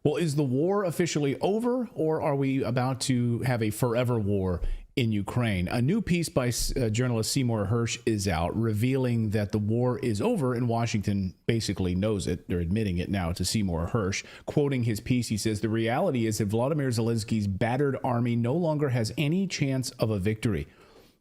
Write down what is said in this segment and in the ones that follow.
Well, is the war officially over, or are we about to have a forever war in Ukraine? A new piece by journalist Seymour Hersh is out, revealing that the war is over, and Washington basically knows it. They're admitting it now to Seymour Hersh. Quoting his piece, he says, "The reality is that Vladimir Zelensky's battered army no longer has any chance of a victory."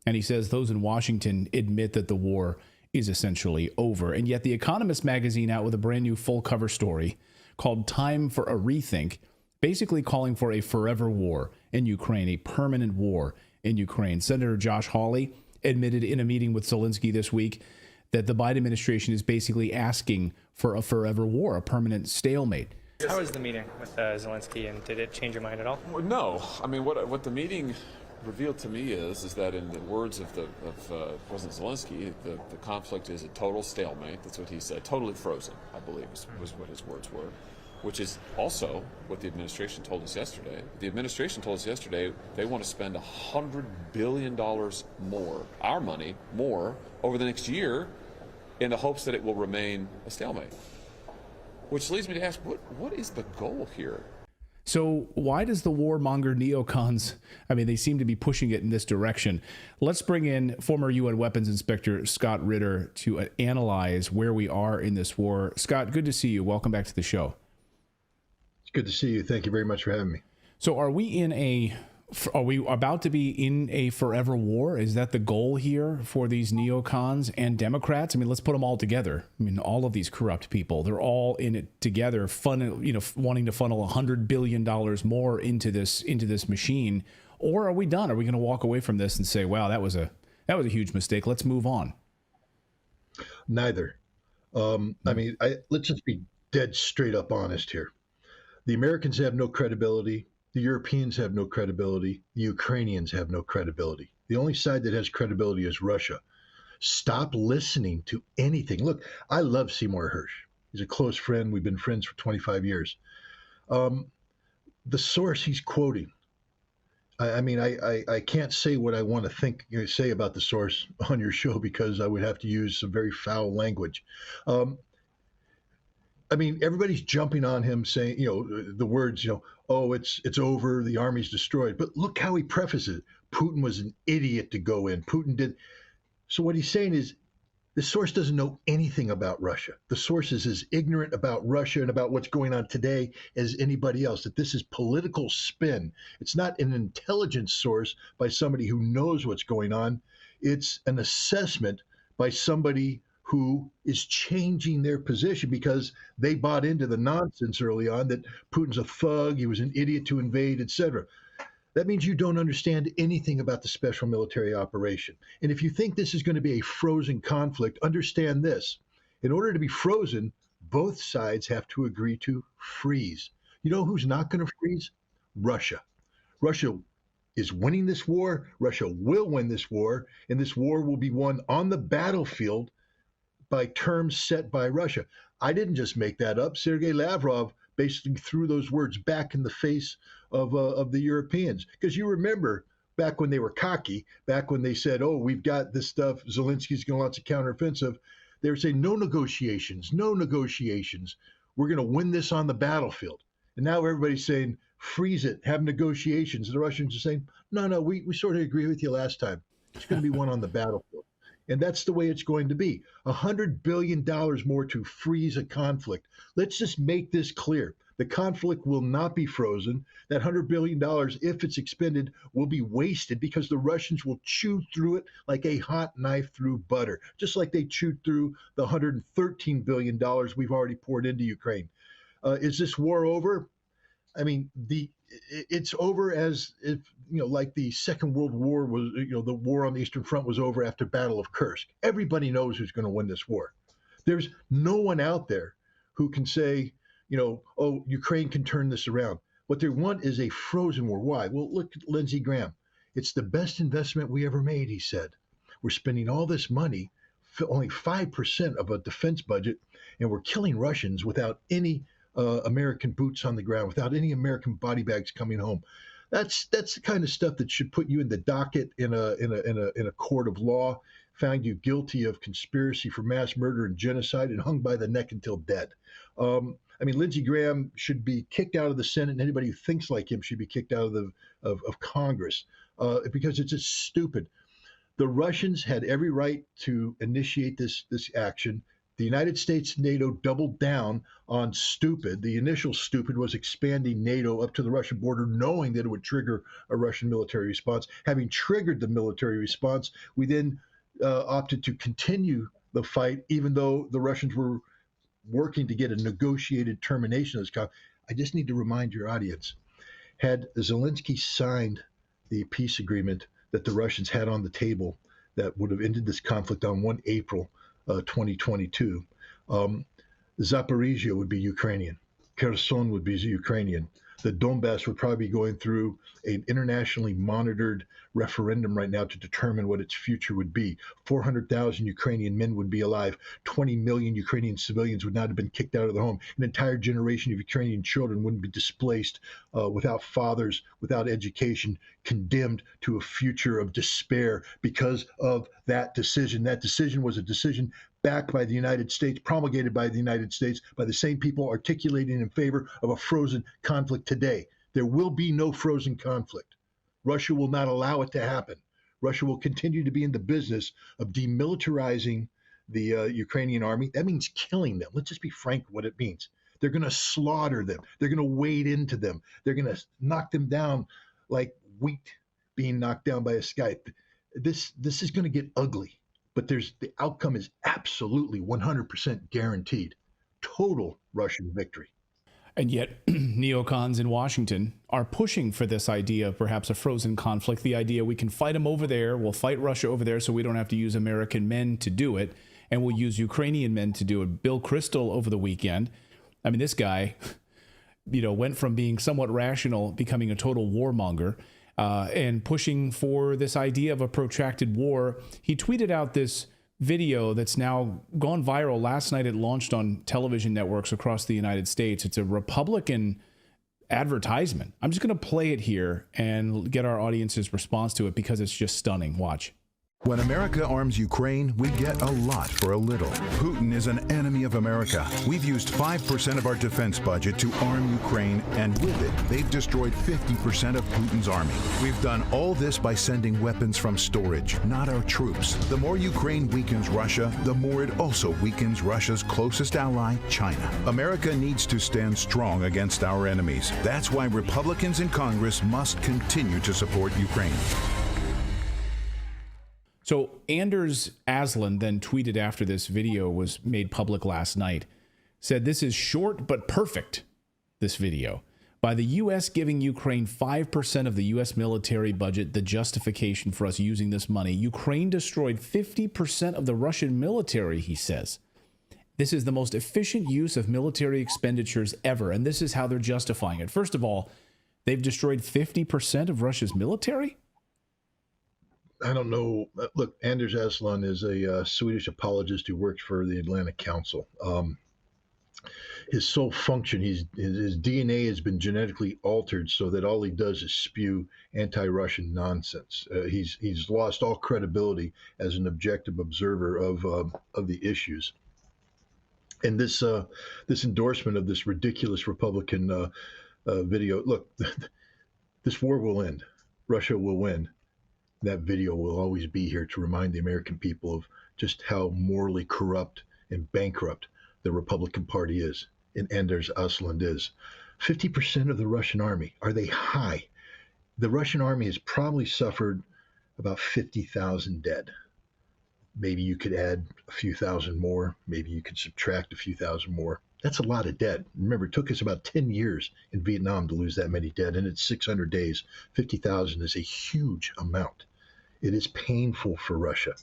And he says those in Washington admit that the war is essentially over. And yet The Economist magazine out with a brand new full cover story called Time for a Rethink, basically calling for a forever war in Ukraine, a permanent war in Ukraine. Senator Josh Hawley admitted in a meeting with Zelensky this week that the Biden administration is basically asking for a forever war, a permanent stalemate. How was the meeting with Zelensky, and did it change your mind at all? Well, no. I mean, what the meeting revealed to me is that in the words of President Zelensky, the conflict is a total stalemate. That's what he said. Totally frozen, I believe, was what his words were, which is also what the administration told us yesterday. The administration told us yesterday they want to spend $100 billion more, our money, more, over the next year in the hopes that it will remain a stalemate. Which leads me to ask, what is the goal here? So why does the warmonger neocons, I mean, they seem to be pushing it in this direction. Let's bring in former UN weapons inspector Scott Ritter to analyze where we are in this war. Scott, good to see you. Welcome back to the show. It's good to see you. Thank you very much for having me. So are we about to be in a forever war? Is that the goal here for these neocons and Democrats? I mean, let's put them all together. I mean, all of these corrupt people, they're all in it together, wanting to funnel $100 billion more into this machine. Or are we done? Are we going to walk away from this and say, wow, that was a huge mistake. Let's move on. Neither. I mean, let's just be dead straight up honest here. The Americans have no credibility. The Europeans have no credibility. The Ukrainians have no credibility. The only side that has credibility is Russia. Stop listening to anything. Look, I love Seymour Hersh. He's a close friend. We've been friends for 25 years. The source he's quoting, I can't say what I want to say about the source on your show because I would have to use some very foul language. I mean, everybody's jumping on him saying, the words, oh, it's over, the army's destroyed. But look how he prefaces it. Putin was an idiot to go in. Putin did. So what he's saying is the source doesn't know anything about Russia. The source is as ignorant about Russia and about what's going on today as anybody else, that this is political spin. It's not an intelligence source by somebody who knows what's going on. It's an assessment by somebody who is changing their position because they bought into the nonsense early on that Putin's a thug, he was an idiot to invade, etc. That means you don't understand anything about the special military operation. And if you think this is going to be a frozen conflict, understand this. In order to be frozen, both sides have to agree to freeze. You know who's not going to freeze? Russia. Russia is winning this war. Russia will win this war, and this war will be won on the battlefield by terms set by Russia. I didn't just make that up. Sergei Lavrov basically threw those words back in the face of the Europeans. Because you remember back when they were cocky, back when they said, oh, we've got this stuff, Zelensky's going to launch a counteroffensive, they were saying, no negotiations, no negotiations. We're going to win this on the battlefield. And now everybody's saying, freeze it, have negotiations. And the Russians are saying, no, we sort of agree with you last time. It's going to be one on the battlefield. And that's the way it's going to be. $100 billion more to freeze a conflict. Let's just make this clear. The conflict will not be frozen. That $100 billion, if it's expended, will be wasted because the Russians will chew through it like a hot knife through butter, just like they chewed through the $113 billion we've already poured into Ukraine. Is this war over? I mean, it's over as if, like the Second World War was, the war on the Eastern Front was over after Battle of Kursk. Everybody knows who's going to win this war. There's no one out there who can say, oh, Ukraine can turn this around. What they want is a frozen war. Why? Well, look at Lindsey Graham. It's the best investment we ever made, he said. We're spending all this money, only 5% of a defense budget, and we're killing Russians without any American boots on the ground, without any American body bags coming home. That's the kind of stuff that should put you in the docket in a court of law, found you guilty of conspiracy for mass murder and genocide, and hung by the neck until dead. I mean, Lindsey Graham should be kicked out of the Senate, and anybody who thinks like him should be kicked out of of Congress because it's just stupid. The Russians had every right to initiate this action. The United States, NATO doubled down on stupid. The initial stupid was expanding NATO up to the Russian border, knowing that it would trigger a Russian military response. Having triggered the military response, we then opted to continue the fight, even though the Russians were working to get a negotiated termination of this conflict. I just need to remind your audience, had Zelensky signed the peace agreement that the Russians had on the table that would have ended this conflict on 1 April 2022, Zaporizhia would be Ukrainian. Kherson would be Ukrainian. The Donbass would probably be going through an internationally monitored referendum right now to determine what its future would be. 400,000 Ukrainian men would be alive. 20 million Ukrainian civilians would not have been kicked out of their home. An entire generation of Ukrainian children wouldn't be displaced, without fathers, without education, condemned to a future of despair because of that decision. That decision was a decision backed by the United States, promulgated by the United States, by the same people articulating in favor of a frozen conflict today. There will be no frozen conflict. Russia will not allow it to happen. Russia will continue to be in the business of demilitarizing the Ukrainian army. That means killing them. Let's just be frank what it means. They're going to slaughter them. They're going to wade into them. They're going to knock them down like wheat being knocked down by a scythe. This is going to get ugly. But the outcome is absolutely 100% guaranteed. Total Russian victory. And yet, neocons in Washington are pushing for this idea of perhaps a frozen conflict, the idea we can fight them over there, we'll fight Russia over there so we don't have to use American men to do it, and we'll use Ukrainian men to do it. Bill Kristol over the weekend, I mean, this guy, went from being somewhat rational, becoming a total warmonger, and pushing for this idea of a protracted war. He tweeted out this video that's now gone viral. Last night it launched on television networks across the United States. It's a Republican advertisement. I'm just going to play it here and get our audience's response to it because it's just stunning. Watch. When America arms Ukraine, we get a lot for a little. Putin is an enemy of America. We've used 5% of our defense budget to arm Ukraine, and with it, they've destroyed 50% of Putin's army. We've done all this by sending weapons from storage, not our troops. The more Ukraine weakens Russia, the more it also weakens Russia's closest ally, China. America needs to stand strong against our enemies. That's why Republicans in Congress must continue to support Ukraine. So Anders Aslan then tweeted after this video was made public last night, said this is short but perfect, this video. By the U.S. giving Ukraine 5% of the U.S. military budget, the justification for us using this money, Ukraine destroyed 50% of the Russian military, he says. This is the most efficient use of military expenditures ever, and this is how they're justifying it. First of all, they've destroyed 50% of Russia's military? I don't know. Look, Anders Aslan is a Swedish apologist who works for the Atlantic Council. His sole function, his DNA has been genetically altered so that all he does is spew anti-Russian nonsense. He's lost all credibility as an objective observer of the issues. And this endorsement of this ridiculous Republican video. Look, this war will end. Russia will win. That video will always be here to remind the American people of just how morally corrupt and bankrupt the Republican Party is, and Anders Aslan is. 50% of the Russian army, are they high? The Russian army has probably suffered about 50,000 dead. Maybe you could add a few thousand more. Maybe you could subtract a few thousand more. That's a lot of dead. Remember, it took us about 10 years in Vietnam to lose that many dead, and it's 600 days. 50,000 is a huge amount. It is painful for Russia,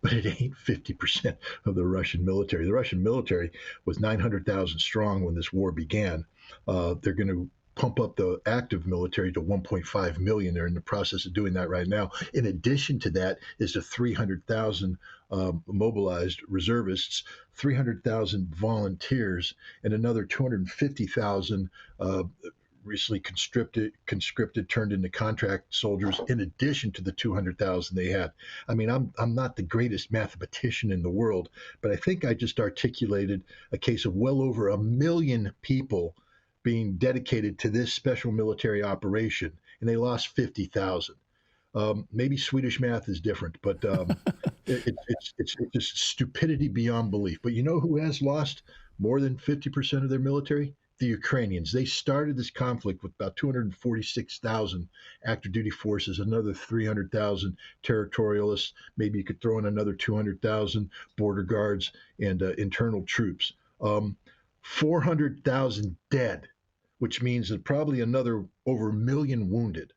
but it ain't 50% of the Russian military. The Russian military was 900,000 strong when this war began. They're going to pump up the active military to 1.5 million. They're in the process of doing that right now. In addition to that is the 300,000 mobilized reservists, 300,000 volunteers, and another 250,000 recently conscripted, turned into contract soldiers in addition to the 200,000 they had. I mean, I'm not the greatest mathematician in the world, but I think I just articulated a case of well over 1 million people being dedicated to this special military operation, and they lost 50,000. Maybe Swedish math is different, but it's just stupidity beyond belief. But you know who has lost more than 50% of their military? The Ukrainians. They started this conflict with about 246,000 active duty forces, another 300,000 territorialists. Maybe you could throw in another 200,000 border guards and internal troops. 400,000 dead, which means that probably another over 1 million wounded.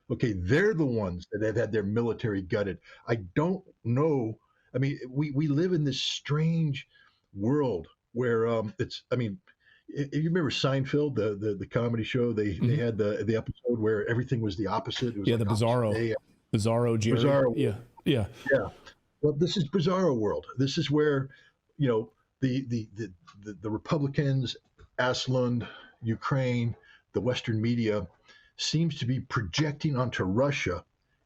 Okay, they're the ones that have had their military gutted. I don't know. I mean, we live in this strange world where you remember Seinfeld, the comedy show? They had the episode where everything was the opposite. It was the Bizarro Jerry. Bizarro. Yeah. Well, this is Bizarro world. This is where, the Republicans, Aslan, Ukraine, the Western media seems to be projecting onto Russia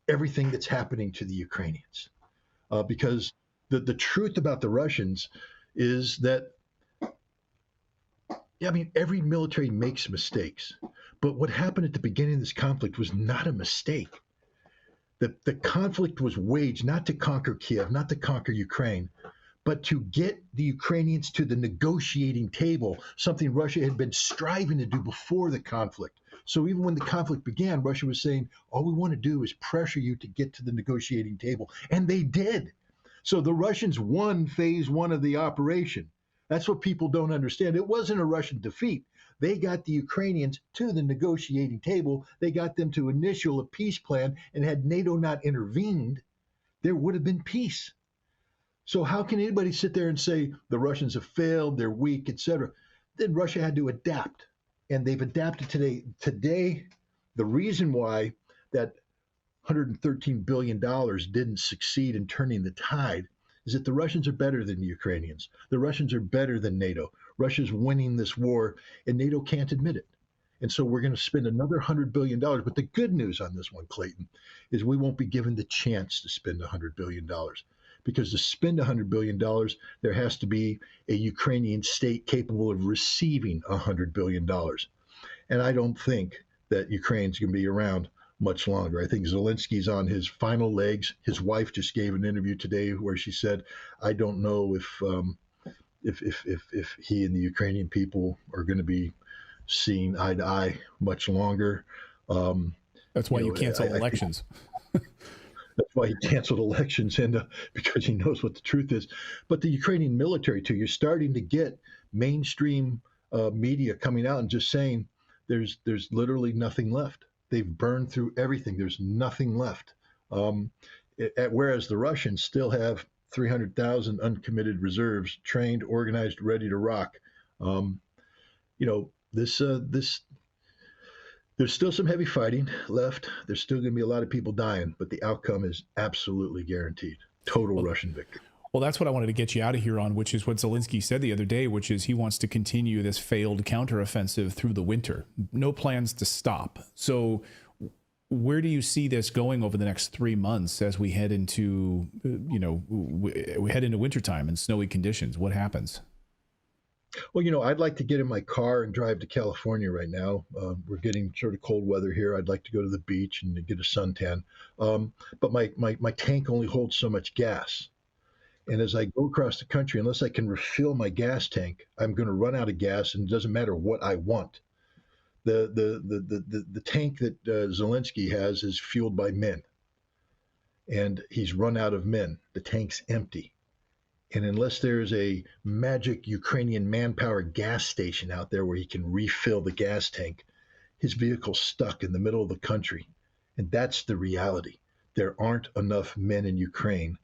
everything that's happening to the Ukrainians, because the truth about the Russians is that. Yeah, I mean, every military makes mistakes, but what happened at the beginning of this conflict was not a mistake. The conflict was waged not to conquer Kiev, not to conquer Ukraine, but to get the Ukrainians to the negotiating table, something Russia had been striving to do before the conflict. So even when the conflict began, Russia was saying, all we want to do is pressure you to get to the negotiating table. And they did. So the Russians won phase one of the operation. That's what people don't understand. It wasn't a Russian defeat. They got the Ukrainians to the negotiating table. They got them to initial a peace plan, and had NATO not intervened, there would have been peace. So how can anybody sit there and say the Russians have failed, they're weak, etc.? Then Russia had to adapt, and they've adapted today. Today, the reason why that $113 billion didn't succeed in turning the tide is that the Russians are better than the Ukrainians. The Russians are better than NATO. Russia's winning this war, and NATO can't admit it. And so we're going to spend another $100 billion. But the good news on this one, Clayton, is we won't be given the chance to spend $100 billion. Because to spend $100 billion, there has to be a Ukrainian state capable of receiving $100 billion. And I don't think that Ukraine's going to be around much longer. I think Zelensky's on his final legs. His wife just gave an interview today where she said, "I don't know if he and the Ukrainian people are going to be seeing eye to eye much longer." That's why you cancel elections. That's why he canceled elections, and because he knows what the truth is. But the Ukrainian military, too, you're starting to get mainstream media coming out and just saying there's literally nothing left. They've burned through everything. There's nothing left. Whereas the Russians still have 300,000 uncommitted reserves, trained, organized, ready to rock. There's still some heavy fighting left. There's still going to be a lot of people dying, but the outcome is absolutely guaranteed. Total Russian victory. Well, that's what I wanted to get you out of here on, which is what Zelensky said the other day, which is he wants to continue this failed counteroffensive through the winter. No plans to stop. So where do you see this going over the next 3 months as we head into, we head into wintertime and snowy conditions? What happens? Well, I'd like to get in my car and drive to California right now. We're getting sort of cold weather here. I'd like to go to the beach and get a suntan. But my tank only holds so much gas. And as I go across the country, unless I can refill my gas tank, I'm going to run out of gas, and it doesn't matter what I want. The tank that Zelensky has is fueled by men, and he's run out of men. The tank's empty. And unless there's a magic Ukrainian manpower gas station out there where he can refill the gas tank, his vehicle's stuck in the middle of the country. And that's the reality. There aren't enough men in Ukraine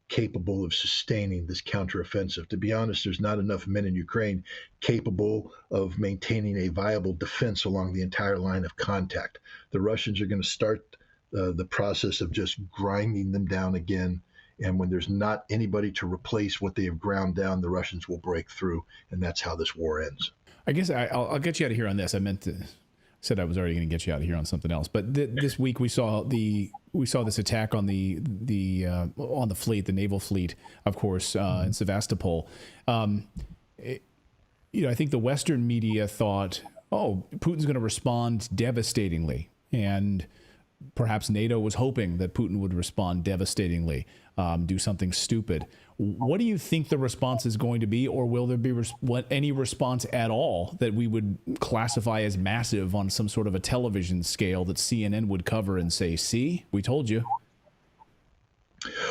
capable of sustaining this counteroffensive. To be honest, there's not enough men in Ukraine capable of maintaining a viable defense along the entire line of contact. The Russians are going to start the process of just grinding them down again. And when there's not anybody to replace what they have ground down, the Russians will break through. And that's how this war ends. I guess I'll get you out of here on this. Said I was already going to get you out of here on something else, but this week we saw this attack on the fleet, the naval fleet, of course, in Sevastopol. I think the Western media thought, oh, Putin's going to respond devastatingly, and perhaps NATO was hoping that Putin would respond devastatingly, do something stupid. What do you think the response is going to be, or will there be any response at all that we would classify as massive on some sort of a television scale that CNN would cover and say, see, we told you?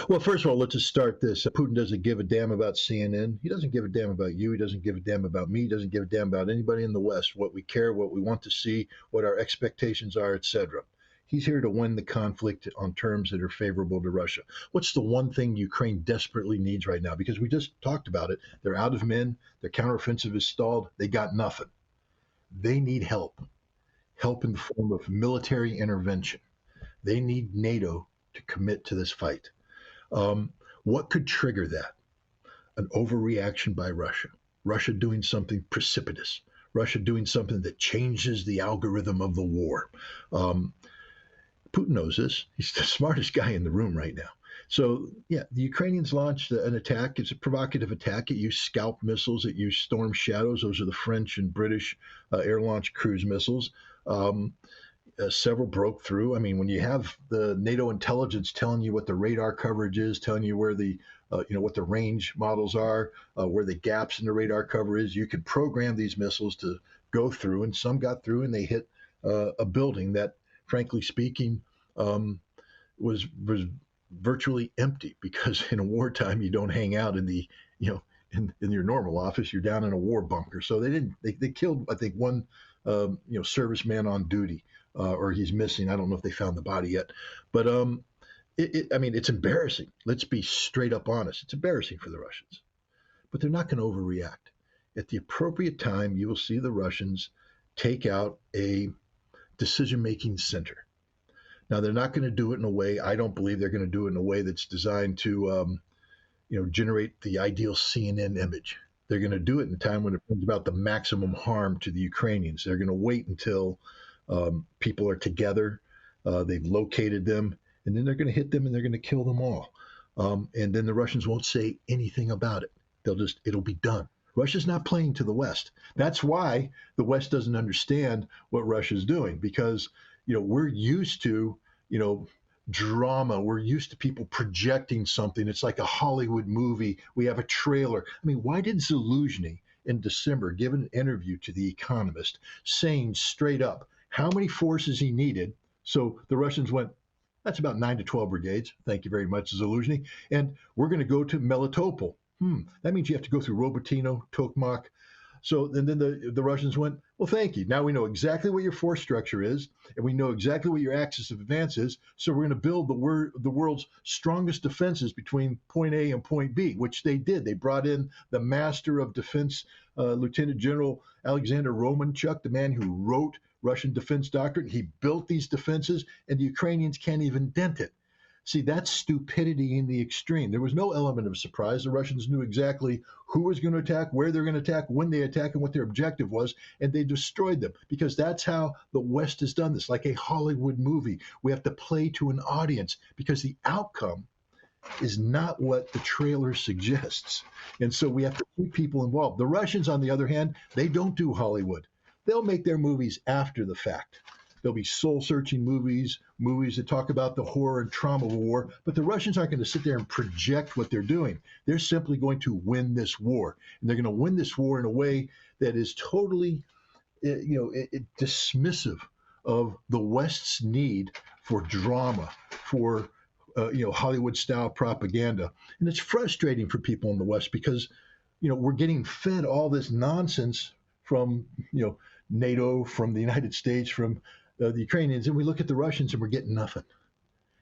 Well, first of all, let's just start this. Putin doesn't give a damn about CNN. He doesn't give a damn about you. He doesn't give a damn about me. He doesn't give a damn about anybody in the West, what we care, what we want to see, what our expectations are, etc. He's here to win the conflict on terms that are favorable to Russia. What's the one thing Ukraine desperately needs right now? Because we just talked about it. They're out of men. Their counteroffensive is stalled. They got nothing. They need help in the form of military intervention. They need NATO to commit to this fight. What could trigger that? An overreaction by Russia. Russia doing something precipitous. Russia doing something that changes the algorithm of the war. Putin knows this. He's the smartest guy in the room right now. So, yeah, the Ukrainians launched an attack. It's a provocative attack. It used Scalp missiles. It used Storm Shadows. Those are the French and British air-launched cruise missiles. Several broke through. I mean, when you have the NATO intelligence telling you what the radar coverage is, telling you where the, what the range models are, where the gaps in the radar cover is, you can program these missiles to go through. And some got through and they hit a building that, frankly speaking, was virtually empty, because in a wartime you don't hang out in the in your normal office. You're down in a war bunker. So they killed, I think, one serviceman on duty, or he's missing. I don't know if they found the body yet, but it's embarrassing. Let's be straight up honest. It's embarrassing for the Russians, but they're not going to overreact. At the appropriate time, you will see the Russians take out a decision-making center. Now, they're not going to do it in a way, I don't believe they're going to do it in a way that's designed to, generate the ideal CNN image. They're going to do it in a time when it brings about the maximum harm to the Ukrainians. They're going to wait until people are together, they've located them, and then they're going to hit them and they're going to kill them all. And then the Russians won't say anything about it. It'll be done. Russia's not playing to the West. That's why the West doesn't understand what Russia's doing, because, we're used to, drama. We're used to people projecting something. It's like a Hollywood movie. We have a trailer. I mean, why did Zelensky in December give an interview to The Economist saying straight up how many forces he needed? So the Russians went, that's about 9 to 12 brigades. Thank you very much, Zelensky. And we're going to go to Melitopol. That means you have to go through Robotyno, Tokmak. So and then the Russians went, well, thank you. Now we know exactly what your force structure is, and we know exactly what your axis of advance is. So we're going to build the world's strongest defenses between point A and point B, which they did. They brought in the master of defense, Lieutenant General Alexander Romanchuk, the man who wrote Russian defense doctrine. He built these defenses, and the Ukrainians can't even dent it. See, that's stupidity in the extreme. There was no element of surprise. The Russians knew exactly who was going to attack, where they're going to attack, when they attack, and what their objective was, and they destroyed them, because that's how the West has done this, like a Hollywood movie. We have to play to an audience because the outcome is not what the trailer suggests. And so we have to keep people involved. The Russians, on the other hand, they don't do Hollywood. They'll make their movies after the fact. There'll be soul-searching movies that talk about the horror and trauma of war, but the Russians aren't going to sit there and project what they're doing. They're simply going to win this war, and they're going to win this war in a way that is totally, dismissive of the West's need for drama, for Hollywood-style propaganda, and it's frustrating for people in the West because, we're getting fed all this nonsense from, NATO, from the United States, from the Ukrainians, and we look at the Russians and we're getting nothing.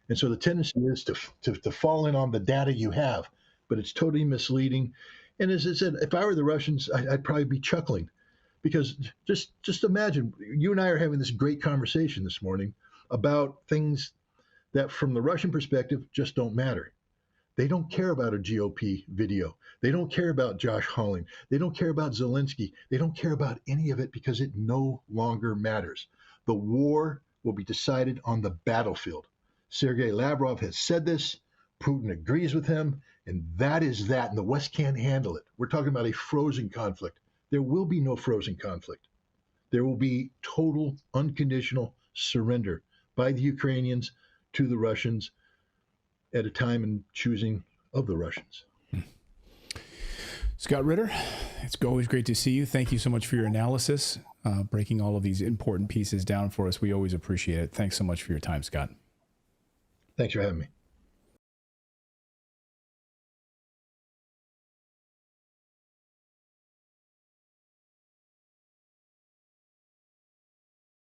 And so the tendency is to fall in on the data you have, but it's totally misleading. And as I said, if I were the Russians, I'd probably be chuckling, because just imagine, you and I are having this great conversation this morning about things that from the Russian perspective just don't matter. They don't care about a GOP video. They don't care about Josh Hawley. They don't care about Zelensky. They don't care about any of it because it no longer matters. The war will be decided on the battlefield. Sergei Lavrov has said this. Putin agrees with him, and that is that. And the West can't handle it. We're talking about a frozen conflict. There will be no frozen conflict. There will be total, unconditional surrender by the Ukrainians to the Russians at a time and choosing of the Russians. Scott Ritter, it's always great to see you. Thank you so much for your analysis, breaking all of these important pieces down for us. We always appreciate it. Thanks so much for your time, Scott. Thanks for having me.